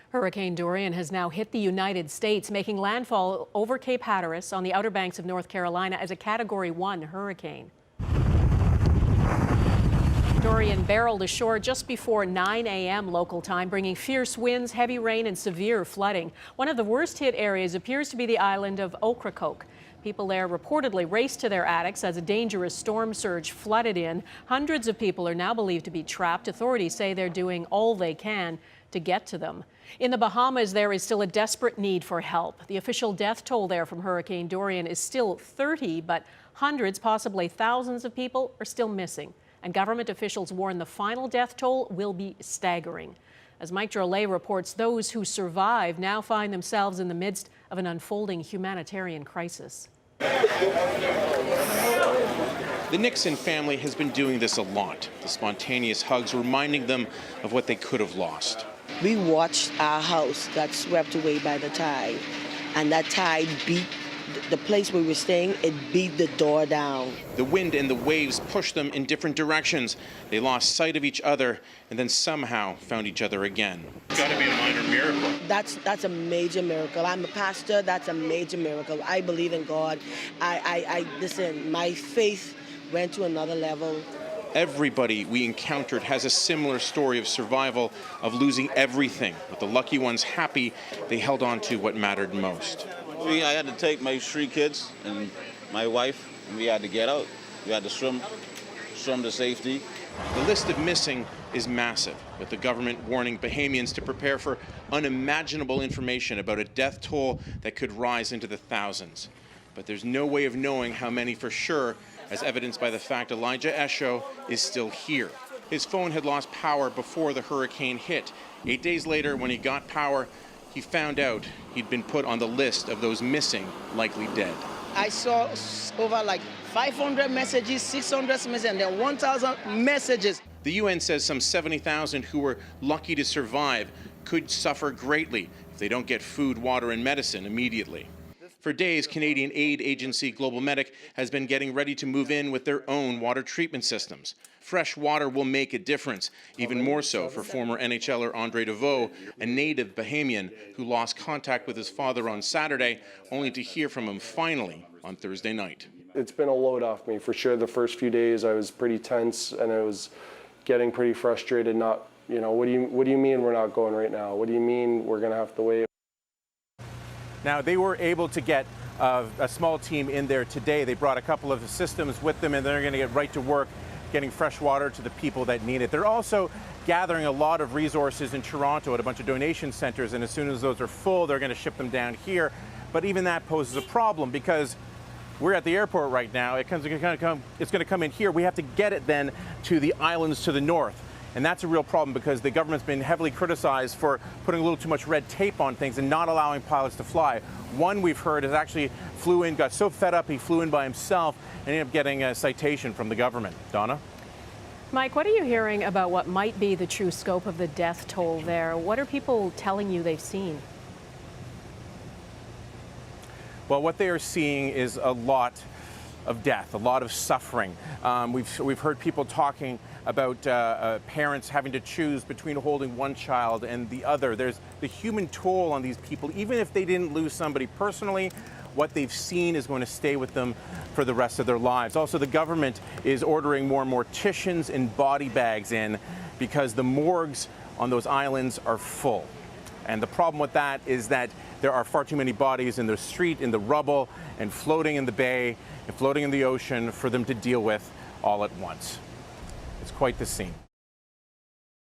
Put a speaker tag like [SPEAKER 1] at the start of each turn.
[SPEAKER 1] Hurricane Dorian has now hit the United States, making landfall over Cape Hatteras on the Outer Banks of North Carolina as a Category 1 hurricane. Dorian barreled ashore just before 9 a.m. local time, bringing fierce winds, heavy rain, and severe flooding. One of the worst hit areas appears to be the island of Ocracoke. People there reportedly raced to their attics as a dangerous storm surge flooded in. Hundreds of people are now believed to be trapped. Authorities say they're doing all they can to get to them. In the Bahamas, there is still a desperate need for help. The official death toll there from Hurricane Dorian is still 30, but hundreds, possibly thousands of people are still missing. And government officials warn the final death toll will be staggering. As Mike Drolet reports, those who survive now find themselves in the midst of an unfolding humanitarian crisis.
[SPEAKER 2] The Nixon family has been doing this a lot, the spontaneous hugs reminding them of what they could have lost.
[SPEAKER 3] We watched our house got swept away by the tide, and that tide beat the place we were staying, it beat the door down.
[SPEAKER 2] The wind and the waves pushed them in different directions. They lost sight of each other and then somehow found each other again. It's got to be a minor miracle.
[SPEAKER 3] That's a major miracle. I'm a pastor. That's a major miracle. I believe in God. Listen, my faith went to another level.
[SPEAKER 2] Everybody we encountered has a similar story of survival, of losing everything, with the lucky ones happy they held on to what mattered most.
[SPEAKER 4] I had to take my 3 kids and my wife, and we had to get out. We had to swim to safety.
[SPEAKER 2] The list of missing is massive, with the government warning Bahamians to prepare for unimaginable information about a death toll that could rise into the thousands. But there's no way of knowing how many for sure, as evidenced by the fact Elijah Esho is still here. His phone had lost power before the hurricane hit. 8 days later, when he got power, he found out he'd been put on the list of those missing, likely dead.
[SPEAKER 3] I saw over like 500 messages, 600 messages, and then 1,000 messages.
[SPEAKER 2] The UN says some 70,000 who were lucky to survive could suffer greatly if they don't get food, water, and medicine immediately. For days, Canadian aid agency Global Medic has been getting ready to move in with their own water treatment systems. Fresh water will make a difference, even more so for former NHLer Andre DeVoe, a native Bahamian who lost contact with his father on Saturday, only to hear from him finally on Thursday night.
[SPEAKER 5] It's been a load off me for sure. The first few days I was pretty tense and I was getting pretty frustrated. What do you mean we're not going right now? What do you mean we're going to have to wait?
[SPEAKER 6] Now, they were able to get a small team in there today. They brought a couple of systems with them, and they're going to get right to work getting fresh water to the people that need it. They're also gathering a lot of resources in Toronto at a bunch of donation centers, and as soon as those are full, they're going to ship them down here. But even that poses a problem because we're at the airport right now. It's going to come in here. We have to get it then to the islands to the north. And that's a real problem because the government's been heavily criticized for putting a little too much red tape on things and not allowing pilots to fly. One we've heard has actually flew in, got so fed up he flew in by himself and ended up getting a citation from the government. Donna?
[SPEAKER 1] Mike, what are you hearing about what might be the true scope of the death toll there? What are people telling you they've seen?
[SPEAKER 6] Well, what they are seeing is a lot of death, a lot of suffering. We've heard people talking about parents having to choose between holding one child and the other. There's the human toll on these people. Even if they didn't lose somebody personally, what they've seen is going to stay with them for the rest of their lives. Also, the government is ordering more morticians and body bags in because the morgues on those islands are full. And the problem with that is that there are far too many bodies in the street, in the rubble, and floating in the bay, and floating in the ocean for them to deal with all at once. It's quite the scene.